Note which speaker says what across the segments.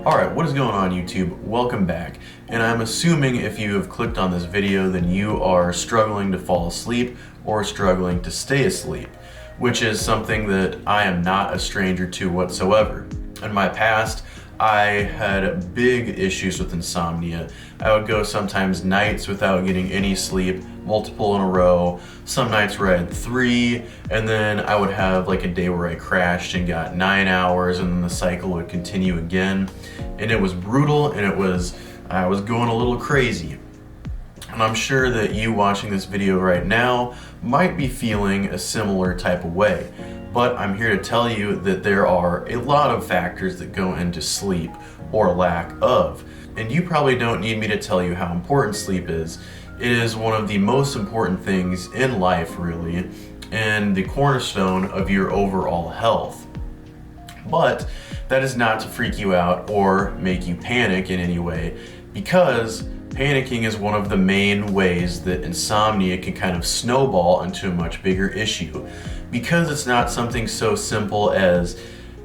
Speaker 1: Alright, what is going on YouTube? Welcome back. And I'm assuming if you have clicked on this video, then you are struggling to fall asleep or struggling to stay asleep, which is something that I am not a stranger to whatsoever. In my past, I had big issues with insomnia. I would go sometimes nights without getting any sleep, multiple in a row, some nights where I had 3, and then I would have like a day where I crashed and got 9 hours, and then the cycle would continue again. And it was brutal, and I was going a little crazy. And I'm sure that you watching this video right now might be feeling a similar type of way. But I'm here to tell you that there are a lot of factors that go into sleep or lack of. And you probably don't need me to tell you how important sleep is. It is one of the most important things in life, really, and the cornerstone of your overall health. But that is not to freak you out or make you panic in any way, because panicking is one of the main ways that insomnia can kind of snowball into a much bigger issue, because it's not something so simple as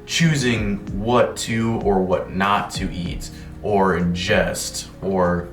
Speaker 1: choosing what to or what not to eat or ingest or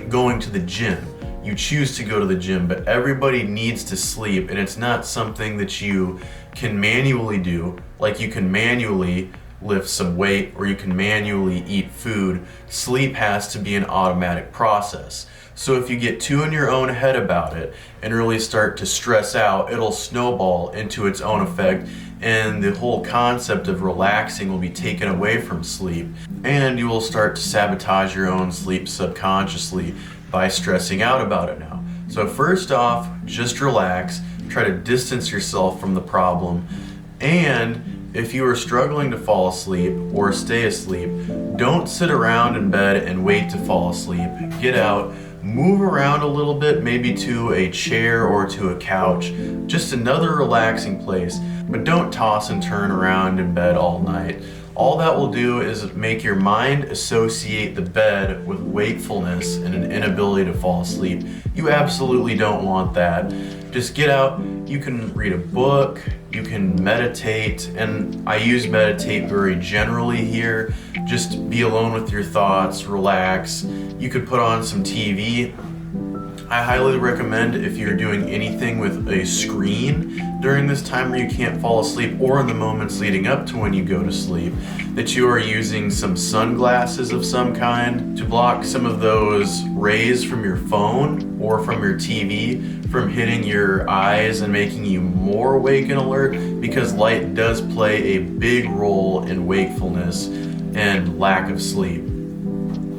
Speaker 1: going to the gym. You choose to go to the gym, but everybody needs to sleep, and it's not something that you can manually do, like you can manually lift some weight or you can manually eat food. Sleep has to be an automatic process. So if you get too in your own head about it and really start to stress out, it'll snowball into its own effect, and the whole concept of relaxing will be taken away from sleep, and you will start to sabotage your own sleep subconsciously by stressing out about it now. So first off, just relax, try to distance yourself from the problem, and if you are struggling to fall asleep or stay asleep, don't sit around in bed and wait to fall asleep. Get out, move around a little bit, maybe to a chair or to a couch, just another relaxing place, but don't toss and turn around in bed all night. All that will do is make your mind associate the bed with wakefulness and an inability to fall asleep. You absolutely don't want that. Just get out. You can read a book, you can meditate, and I use meditate very generally here. Just be alone with your thoughts, relax. You could put on some TV. I highly recommend, if you're doing anything with a screen during this time where you can't fall asleep, or in the moments leading up to when you go to sleep, that you are using some sunglasses of some kind to block some of those rays from your phone or from your TV from hitting your eyes and making you more awake and alert, because light does play a big role in wakefulness and lack of sleep.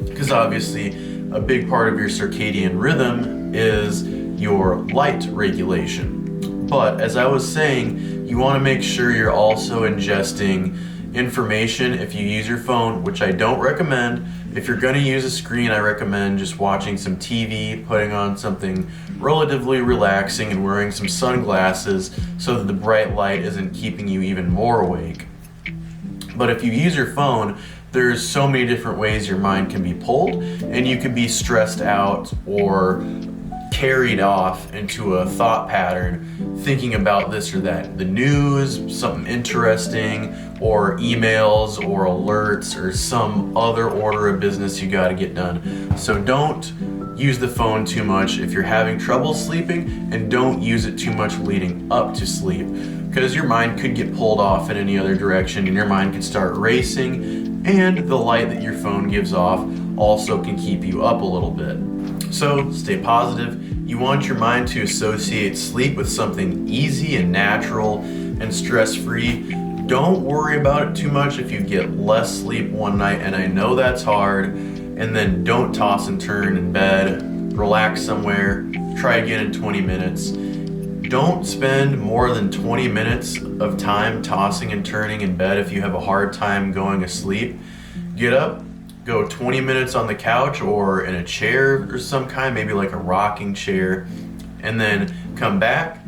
Speaker 1: Because obviously a big part of your circadian rhythm is your light regulation. But as I was saying, you want to make sure you're also ingesting information. If you use your phone, which I don't recommend, if you're going to use a screen, I recommend just watching some TV, putting on something relatively relaxing, and wearing some sunglasses so that the bright light isn't keeping you even more awake. But if you use your phone, there's so many different ways your mind can be pulled, and you could be stressed out or carried off into a thought pattern thinking about this or that, the news, something interesting, or emails or alerts or some other order of business you got to get done. So don't use the phone too much if you're having trouble sleeping, and don't use it too much leading up to sleep, because your mind could get pulled off in any other direction and your mind could start racing, and the light that your phone gives off also can keep you up a little bit. So stay positive. You want your mind to associate sleep with something easy and natural and stress-free. Don't worry about it too much if you get less sleep one night, and I know that's hard, and then don't toss and turn in bed. Relax somewhere, try again in 20 minutes. Don't spend more than 20 minutes of time tossing and turning in bed if you have a hard time going to sleep. Get up, go 20 minutes on the couch or in a chair or some kind, maybe like a rocking chair, and then come back,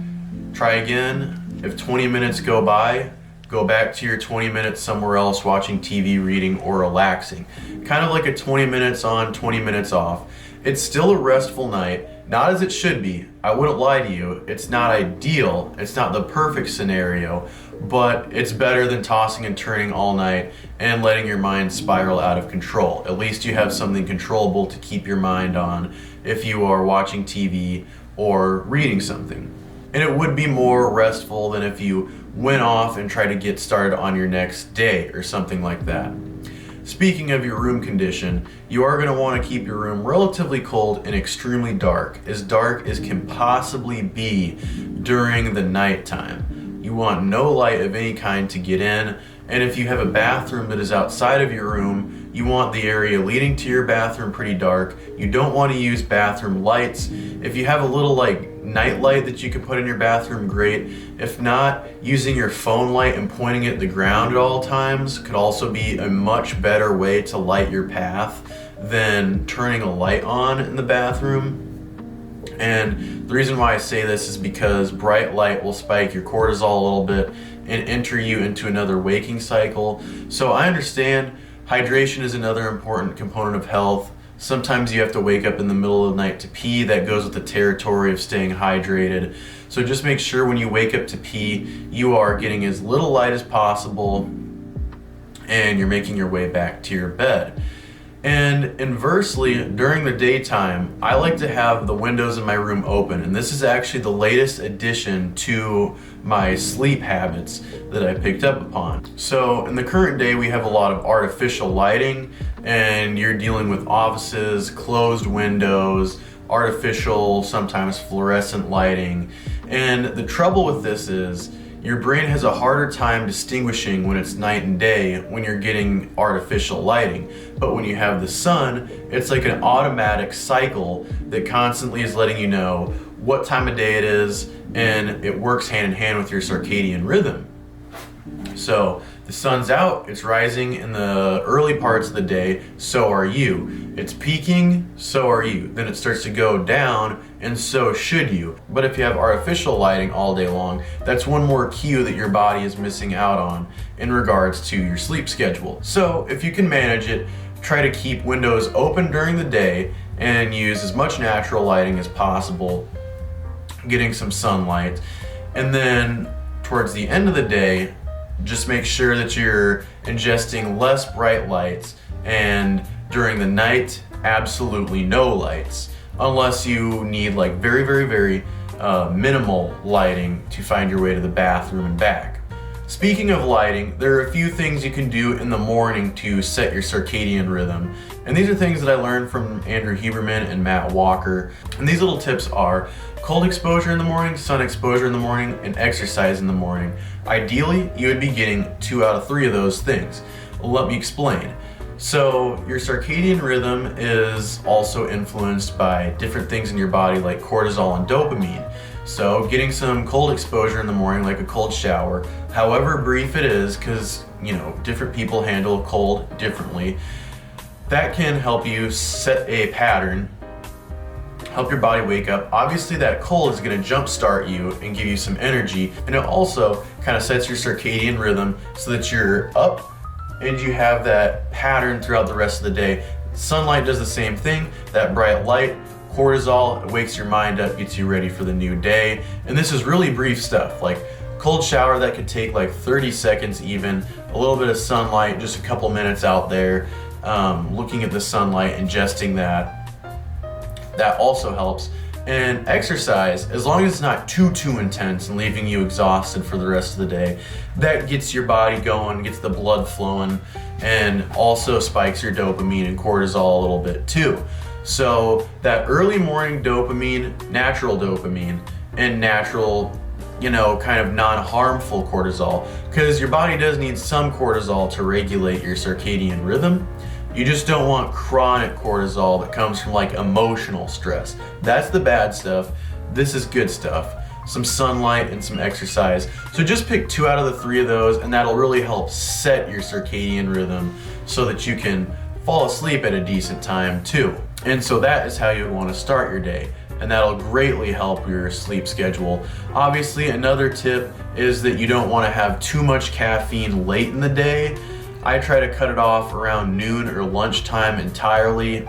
Speaker 1: try again. If 20 minutes go by, go back to your 20 minutes somewhere else watching TV, reading, or relaxing. Kind of like a 20 minutes on, 20 minutes off. It's still a restful night, not as it should be. I wouldn't lie to you. It's not ideal. It's not the perfect scenario, but it's better than tossing and turning all night and letting your mind spiral out of control. At least you have something controllable to keep your mind on if you are watching TV or reading something. And it would be more restful than if you went off and tried to get started on your next day or something like that. Speaking of your room condition, you are going to want to keep your room relatively cold and extremely dark as can possibly be during the nighttime. You want no light of any kind to get in, and if you have a bathroom that is outside of your room, you want the area leading to your bathroom pretty dark. You don't want to use bathroom lights. If you have a little night light that you can put in your bathroom, great. If not, using your phone light and pointing it at the ground at all times could also be a much better way to light your path than turning a light on in the bathroom. And the reason why I say this is because bright light will spike your cortisol a little bit and enter you into another waking cycle. So I understand hydration is another important component of health. Sometimes you have to wake up in the middle of the night to pee. That goes with the territory of staying hydrated. So just make sure when you wake up to pee, you are getting as little light as possible and you're making your way back to your bed. And inversely, during the daytime, I like to have the windows in my room open. And this is actually the latest addition to my sleep habits that I picked up upon. So in the current day, we have a lot of artificial lighting, and you're dealing with offices, closed windows, artificial, sometimes fluorescent lighting. And the trouble with this is your brain has a harder time distinguishing when it's night and day when you're getting artificial lighting. But when you have the sun, it's like an automatic cycle that constantly is letting you know what time of day it is, and it works hand in hand with your circadian rhythm. So the sun's out, it's rising in the early parts of the day, so are you. It's peaking, so are you. Then it starts to go down, and so should you. But if you have artificial lighting all day long, that's one more cue that your body is missing out on in regards to your sleep schedule. So if you can manage it, try to keep windows open during the day and use as much natural lighting as possible, getting some sunlight. And then towards the end of the day, just make sure that you're ingesting less bright lights, and during the night, absolutely no lights, unless you need very minimal lighting to find your way to the bathroom and back. Speaking of lighting, there are a few things you can do in the morning to set your circadian rhythm. And these are things that I learned from Andrew Huberman and Matt Walker. And these little tips are cold exposure in the morning, sun exposure in the morning, and exercise in the morning. Ideally, you would be getting 2 out of 3 of those things. Let me explain. So your circadian rhythm is also influenced by different things in your body like cortisol and dopamine. So getting some cold exposure in the morning, like a cold shower, however brief it is, because different people handle cold differently, that can help you set a pattern, help your body wake up. Obviously that cold is going to jumpstart you and give you some energy, and it also kind of sets your circadian rhythm so that you're up and you have that pattern throughout the rest of the day. Sunlight does the same thing. That bright light, cortisol, wakes your mind up, gets you ready for the new day. And this is really brief stuff, like cold shower that could take 30 seconds even, a little bit of sunlight, just a couple minutes out there, looking at the sunlight, ingesting that. That also helps. And exercise, as long as it's not too intense and leaving you exhausted for the rest of the day, that gets your body going, gets the blood flowing, and also spikes your dopamine and cortisol a little bit too. So that early morning dopamine, natural dopamine, and natural, kind of non-harmful cortisol, because your body does need some cortisol to regulate your circadian rhythm. You just don't want chronic cortisol that comes from emotional stress. That's the bad stuff. This is good stuff. Some sunlight and some exercise. So just pick 2 out of the 3 of those, and that'll really help set your circadian rhythm so that you can fall asleep at a decent time too. And so that is how you would want to start your day, and that'll greatly help your sleep schedule. Obviously, another tip is that you don't want to have too much caffeine late in the day. I try to cut it off around noon or lunchtime entirely.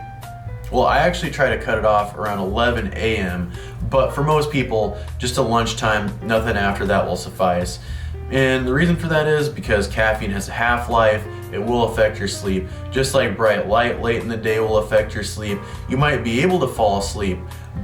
Speaker 1: Well, I actually try to cut it off around 11 a.m., but for most people, just a lunchtime, nothing after that will suffice. And the reason for that is because caffeine has a half-life. It will affect your sleep. Just like bright light late in the day will affect your sleep. You might be able to fall asleep,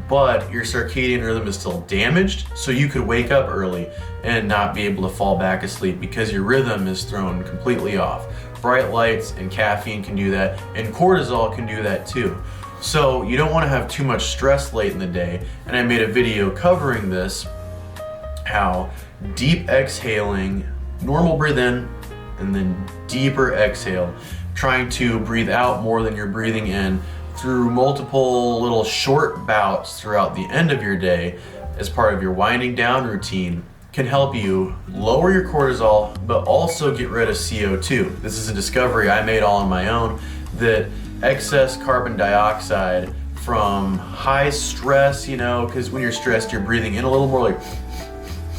Speaker 1: but your circadian rhythm is still damaged, so you could wake up early and not be able to fall back asleep because your rhythm is thrown completely off. Bright lights and caffeine can do that, and cortisol can do that too. So you don't want to have too much stress late in the day, and I made a video covering this, how deep exhaling, normal breathe in, and then deeper exhale, trying to breathe out more than you're breathing in through multiple little short bouts throughout the end of your day as part of your winding down routine can help you lower your cortisol, but also get rid of CO2. This is a discovery I made all on my own, that excess carbon dioxide from high stress, because when you're stressed, you're breathing in a little more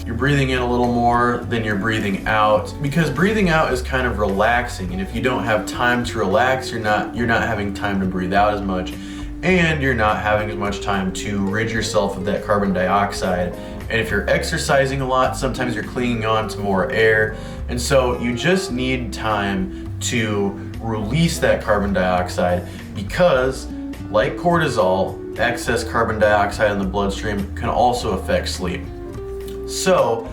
Speaker 1: you're breathing in a little more than you're breathing out, because breathing out is kind of relaxing, and if you don't have time to relax, you're not having time to breathe out as much, and you're not having as much time to rid yourself of that carbon dioxide. And if you're exercising a lot, sometimes you're clinging on to more air, and so you just need time to release that carbon dioxide, because like cortisol, excess carbon dioxide in the bloodstream can also affect sleep. So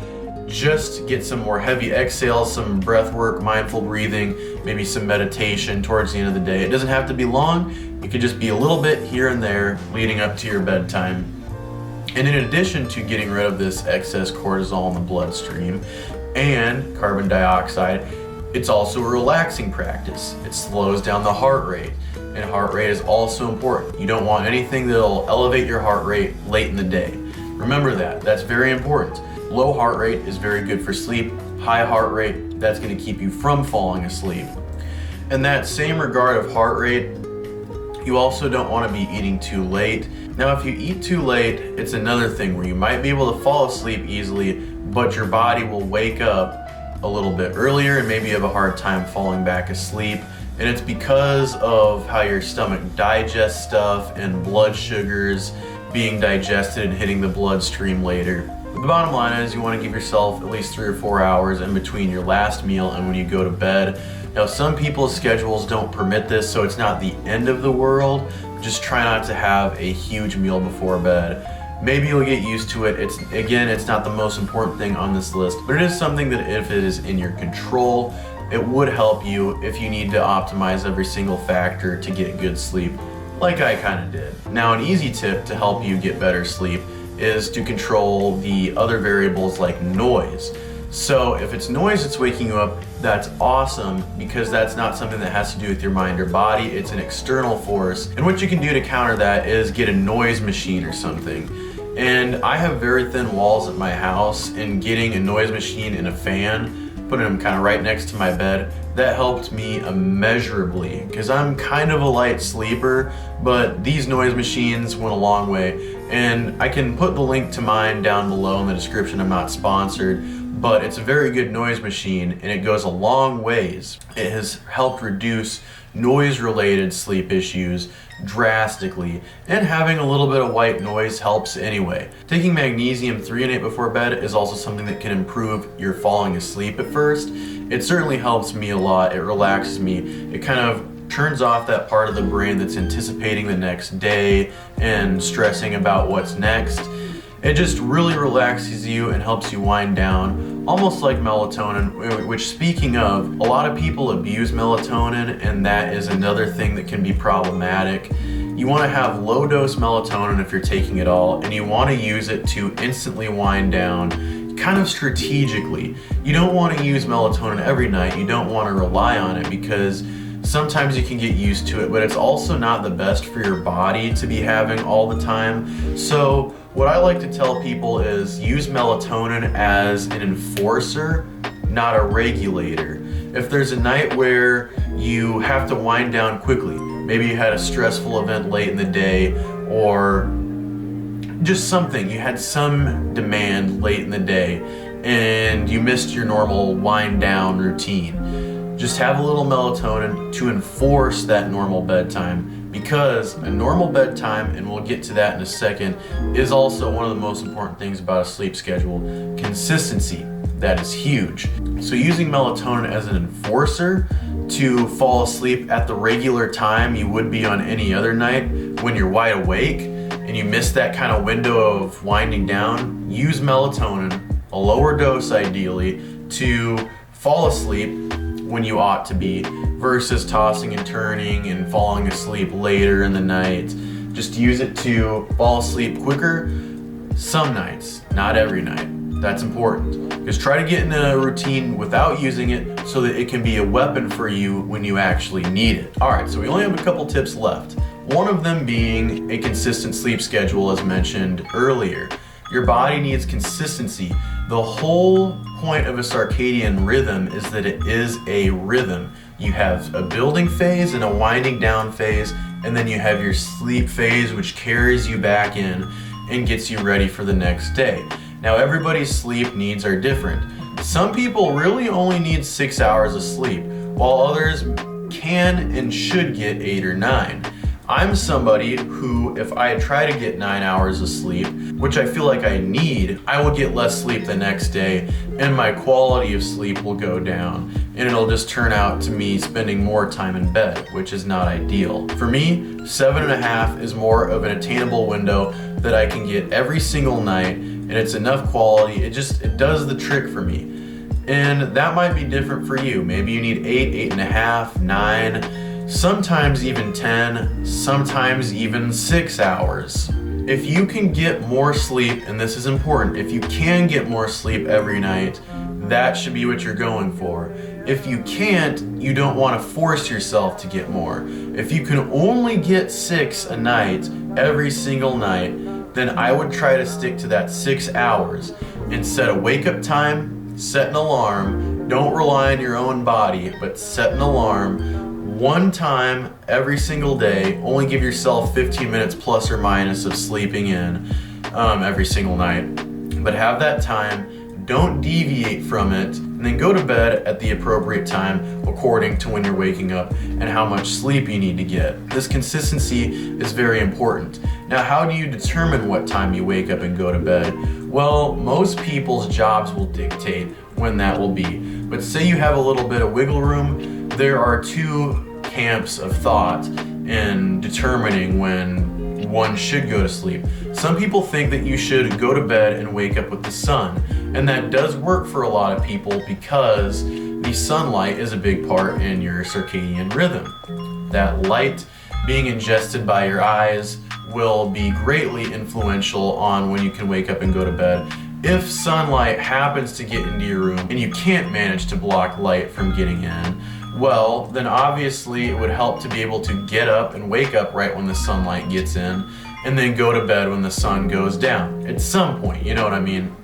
Speaker 1: just get some more heavy exhales, some breath work, mindful breathing, maybe some meditation towards the end of the day. It doesn't have to be long. It could just be a little bit here and there leading up to your bedtime. And in addition to getting rid of this excess cortisol in the bloodstream and carbon dioxide, it's also a relaxing practice. It slows down the heart rate, and heart rate is also important. You don't want anything that'll elevate your heart rate late in the day. Remember that, that's very important. Low heart rate is very good for sleep. High heart rate, that's gonna keep you from falling asleep. In that same regard of heart rate, you also don't wanna be eating too late. Now, if you eat too late, it's another thing where you might be able to fall asleep easily, but your body will wake up a little bit earlier and maybe you have a hard time falling back asleep. And it's because of how your stomach digests stuff and blood sugars being digested and hitting the bloodstream later. But the bottom line is you want to give yourself at least 3 or 4 hours in between your last meal and when you go to bed. Now, some people's schedules don't permit this, so it's not the end of the world. Just try not to have a huge meal before bed. Maybe you'll get used to it. It's not the most important thing on this list, but it is something that if it is in your control, it would help you if you need to optimize every single factor to get good sleep, like I kind of did. Now, an easy tip to help you get better sleep is to control the other variables like noise. So if it's noise that's waking you up, that's awesome, because that's not something that has to do with your mind or body, it's an external force. And what you can do to counter that is get a noise machine or something. And I have very thin walls at my house, and getting a noise machine and a fan, putting them kind of right next to my bed, that helped me immeasurably, because I'm kind of a light sleeper, but these noise machines went a long way. And I can put the link to mine down below in the description. I'm not sponsored, but it's a very good noise machine and it goes a long ways. It has helped reduce noise-related sleep issues drastically, and having a little bit of white noise helps anyway. Taking magnesium threonate before bed is also something that can improve your falling asleep at first. It certainly helps me a lot. It relaxes me. It kind of turns off that part of the brain that's anticipating the next day and stressing about what's next. It just really relaxes you and helps you wind down, almost like melatonin, which, speaking of, a lot of people abuse melatonin, and that is another thing that can be problematic. You want to have low dose melatonin if you're taking it all, and you want to use it to instantly wind down, kind of strategically. You don't want to use melatonin every night. You don't want to rely on it, because sometimes you can get used to it, but it's also not the best for your body to be having all the time. So what I like to tell people is use melatonin as an enforcer, not a regulator. If there's a night where you have to wind down quickly, maybe you had a stressful event late in the day, or just something, you had some demand late in the day and you missed your normal wind down routine, just have a little melatonin to enforce that normal bedtime, because a normal bedtime, and we'll get to that in a second, is also one of the most important things about a sleep schedule: consistency. that is huge. So using melatonin as an enforcer to fall asleep at the regular time you would be on any other night when you're wide awake and you miss that kind of window of winding down, use melatonin, a lower dose ideally, to fall asleep when you ought to be versus tossing and turning and falling asleep later in the night. Just use it to fall asleep quicker some nights, not every night. That's important. Just try to get in a routine without using it so that it can be a weapon for you when you actually need it. All right, so we only have a couple tips left. One of them being a consistent sleep schedule, as mentioned earlier. Your body needs consistency. The whole point of a circadian rhythm is that it is a rhythm. You have a building phase and a winding down phase, and then you have your sleep phase, which carries you back in and gets you ready for the next day. Now, everybody's sleep needs are different. Some people really only need 6 hours of sleep, while others can and should get 8 or 9. I'm somebody who, if I try to get 9 hours of sleep, which I feel like I need, I will get less sleep the next day and my quality of sleep will go down, and it'll just turn out to me spending more time in bed, which is not ideal. For me, 7.5 is more of an attainable window that I can get every single night, and it's enough quality. It does the trick for me. And that might be different for you. Maybe you need 8, 8.5, 9, sometimes even 10, sometimes even 6 hours. If you can get more sleep, and this is important, if you can get more sleep every night, that should be what you're going for. If you can't, you don't want to force yourself to get more. If you can only get 6 a night, every single night, then I would try to stick to that 6 hours and set a wake-up time, set an alarm. Don't rely on your own body, but set an alarm one time every single day. Only give yourself 15 minutes plus or minus of sleeping in every single night, but have that time. Don't deviate from it, and then go to bed at the appropriate time according to when you're waking up and how much sleep you need to get. This consistency is very important. Now, how do you determine what time you wake up and go to bed? Well, most people's jobs will dictate when that will be. But say you have a little bit of wiggle room, there are two camps of thought in determining when one should go to sleep. Some people think that you should go to bed and wake up with the sun, and that does work for a lot of people because the sunlight is a big part in your circadian rhythm. That light being ingested by your eyes will be greatly influential on when you can wake up and go to bed. If sunlight happens to get into your room and you can't manage to block light from getting in, well, then obviously it would help to be able to get up and wake up right when the sunlight gets in, and then go to bed when the sun goes down. At some point, you know what I mean?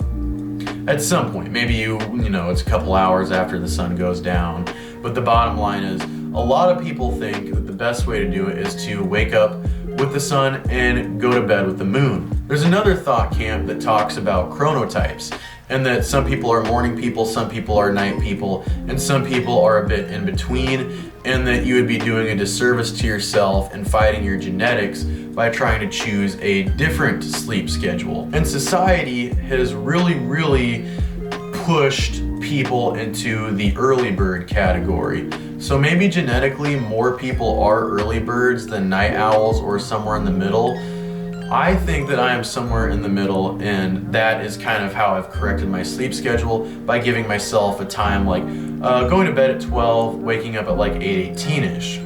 Speaker 1: At some point, maybe it's a couple hours after the sun goes down. But the bottom line is, a lot of people think that the best way to do it is to wake up with the sun and go to bed with the moon. There's another thought camp that talks about chronotypes, and that some people are morning people, some people are night people, and some people are a bit in between, and that you would be doing a disservice to yourself and fighting your genetics by trying to choose a different sleep schedule. And society has really pushed people into the early bird category. So maybe genetically more people are early birds than night owls, or somewhere in the middle. I think that I am somewhere in the middle, and that is kind of how I've corrected my sleep schedule, by giving myself a time like going to bed at 12, waking up at like 8:18ish.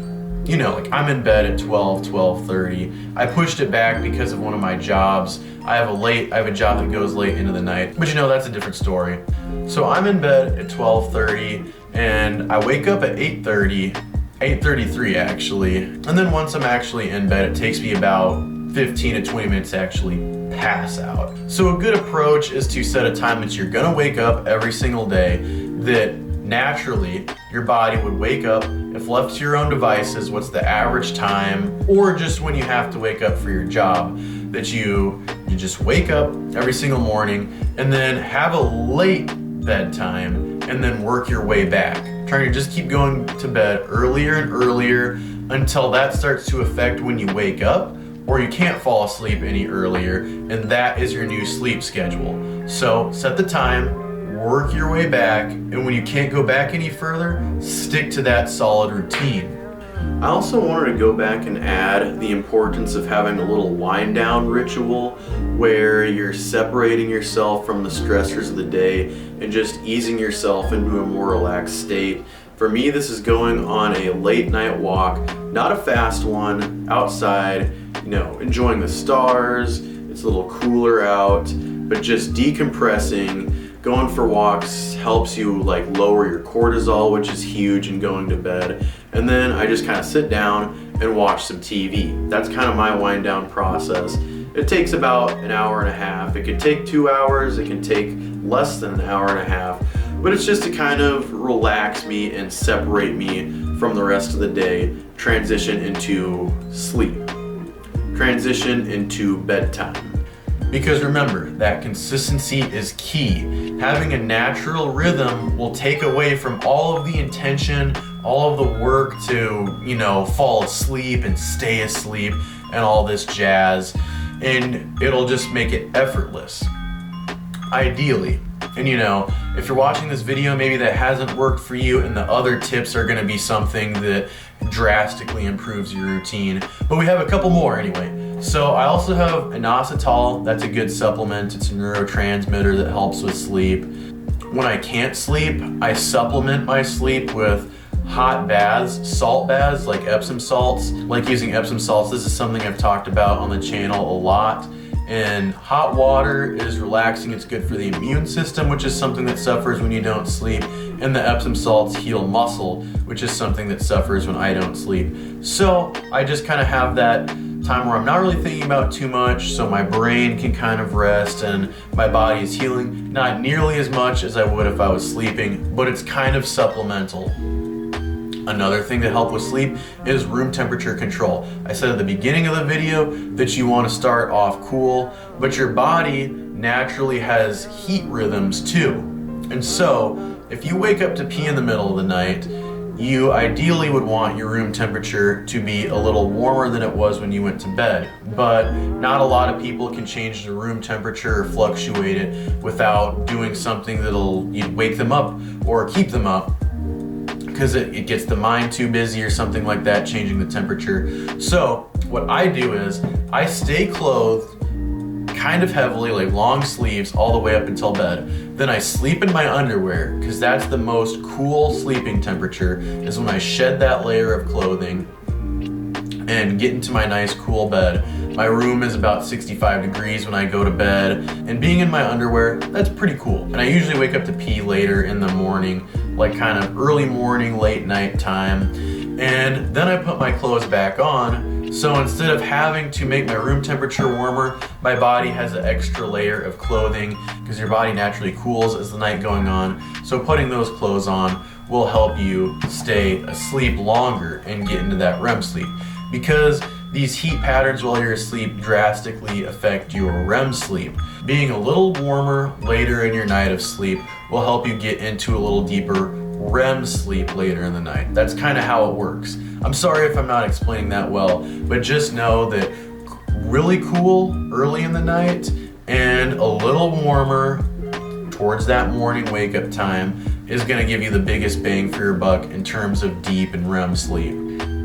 Speaker 1: Like I'm in bed at 12:30. I pushed it back because of one of my jobs. I have a job that goes late into the night, but that's a different story. So I'm in bed at 12:30 and I wake up at 8:30, 8:33 actually. And then once I'm actually in bed, it takes me about 15 to 20 minutes to actually pass out. So a good approach is to set a time that you're gonna wake up every single day, that naturally your body would wake up. If left to your own devices, what's the average time, or just when you have to wake up for your job, that you just wake up every single morning and then have a late bedtime and then work your way back. Trying to just keep going to bed earlier and earlier until that starts to affect when you wake up, or you can't fall asleep any earlier, and that is your new sleep schedule. So set the time, work your way back, and when you can't go back any further, stick to that solid routine. I also wanted to go back and add the importance of having a little wind down ritual where you're separating yourself from the stressors of the day and just easing yourself into a more relaxed state. For me, this is going on a late night walk, not a fast one, outside, enjoying the stars. It's a little cooler out, but just decompressing. Going for walks helps you lower your cortisol, which is huge in going to bed. And then I just kind of sit down and watch some TV. That's kind of my wind down process. It takes about an hour and a half. It could take 2 hours. It can take less than an hour and a half. But it's just to kind of relax me and separate me from the rest of the day, transition into sleep, transition into bedtime. Because remember, that consistency is key. Having a natural rhythm will take away from all of the intention, all of the work to, fall asleep and stay asleep and all this jazz, and it'll just make it effortless, ideally. And if you're watching this video, maybe that hasn't worked for you, and the other tips are gonna be something that drastically improves your routine. But we have a couple more anyway. So I also have inositol. That's a good supplement. It's a neurotransmitter that helps with sleep. When I can't sleep, I supplement my sleep with hot baths, salt baths, like Epsom salts. Like using Epsom salts, this is something I've talked about on the channel a lot. And hot water is relaxing. It's good for the immune system, which is something that suffers when you don't sleep. And the Epsom salts heal muscle, which is something that suffers when I don't sleep. So I just kind of have that time where I'm not really thinking about too much, so my brain can kind of rest and my body is healing. Not nearly as much as I would if I was sleeping, but it's kind of supplemental. Another thing to help with sleep is room temperature control. I said at the beginning of the video that you want to start off cool, but your body naturally has heat rhythms too. And so if you wake up to pee in the middle of the night, you ideally would want your room temperature to be a little warmer than it was when you went to bed. But not a lot of people can change the room temperature or fluctuate it without doing something that'll wake them up or keep them up, because it gets the mind too busy or something like that, changing the temperature. So what I do is I stay clothed kind of heavily, like long sleeves all the way up until bed. Then I sleep in my underwear, because that's the most cool sleeping temperature, is when I shed that layer of clothing and get into my nice cool bed. My room is about 65 degrees when I go to bed, and being in my underwear, that's pretty cool. And I usually wake up to pee later in the morning, like kind of early morning, late night time. And then I put my clothes back on. So instead of having to make my room temperature warmer, my body has an extra layer of clothing, because your body naturally cools as the night going on. So putting those clothes on will help you stay asleep longer and get into that REM sleep, because these heat patterns while you're asleep drastically affect your REM sleep. Being a little warmer later in your night of sleep will help you get into a little deeper REM sleep later in the night. That's kind of how it works. I'm sorry if I'm not explaining that well, but just know that really cool early in the night and a little warmer towards that morning wake up time is going to give you the biggest bang for your buck in terms of deep and REM sleep.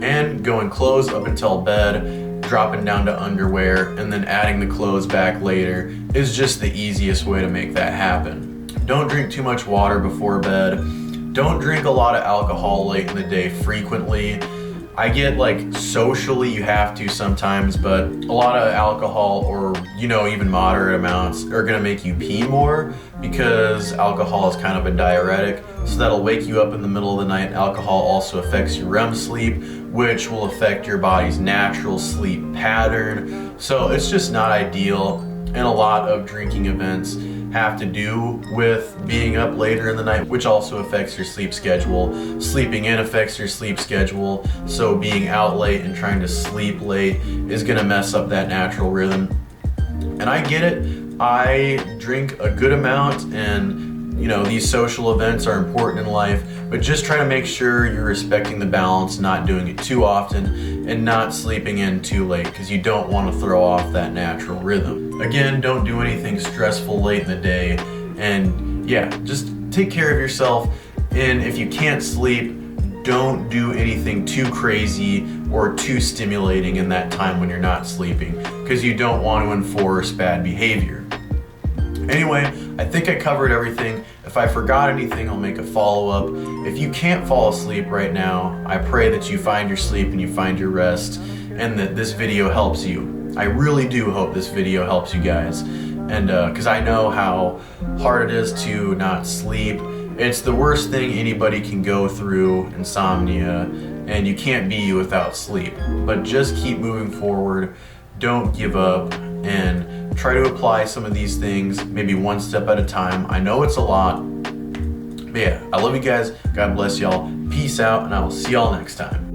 Speaker 1: And going clothes up until bed, dropping down to underwear, and then adding the clothes back later is just the easiest way to make that happen. Don't drink too much water before bed. Don't drink a lot of alcohol late in the day frequently. I get socially you have to sometimes, but a lot of alcohol or even moderate amounts are gonna make you pee more, because alcohol is kind of a diuretic, so that'll wake you up in the middle of the night. Alcohol also affects your REM sleep, which will affect your body's natural sleep pattern. So it's just not ideal, and a lot of drinking events have to do with being up later in the night, which also affects your sleep schedule. Sleeping in affects your sleep schedule, so being out late and trying to sleep late is gonna mess up that natural rhythm. And I get it, I drink a good amount, and these social events are important in life, but just try to make sure you're respecting the balance, not doing it too often, and not sleeping in too late, because you don't want to throw off that natural rhythm. Again, don't do anything stressful late in the day, and yeah, just take care of yourself. And if you can't sleep, don't do anything too crazy or too stimulating in that time when you're not sleeping, because you don't want to enforce bad behavior. Anyway, I think I covered everything. If I forgot anything, I'll make a follow-up. If you can't fall asleep right now, I pray that you find your sleep and you find your rest, and that this video helps you. I really do hope this video helps you guys. And because I know how hard it is to not sleep. It's the worst thing anybody can go through, insomnia, and you can't be you without sleep. But just keep moving forward, don't give up, and try to apply some of these things, maybe one step at a time. I know it's a lot, but yeah, I love you guys, God bless y'all, peace out, and I will see y'all next time.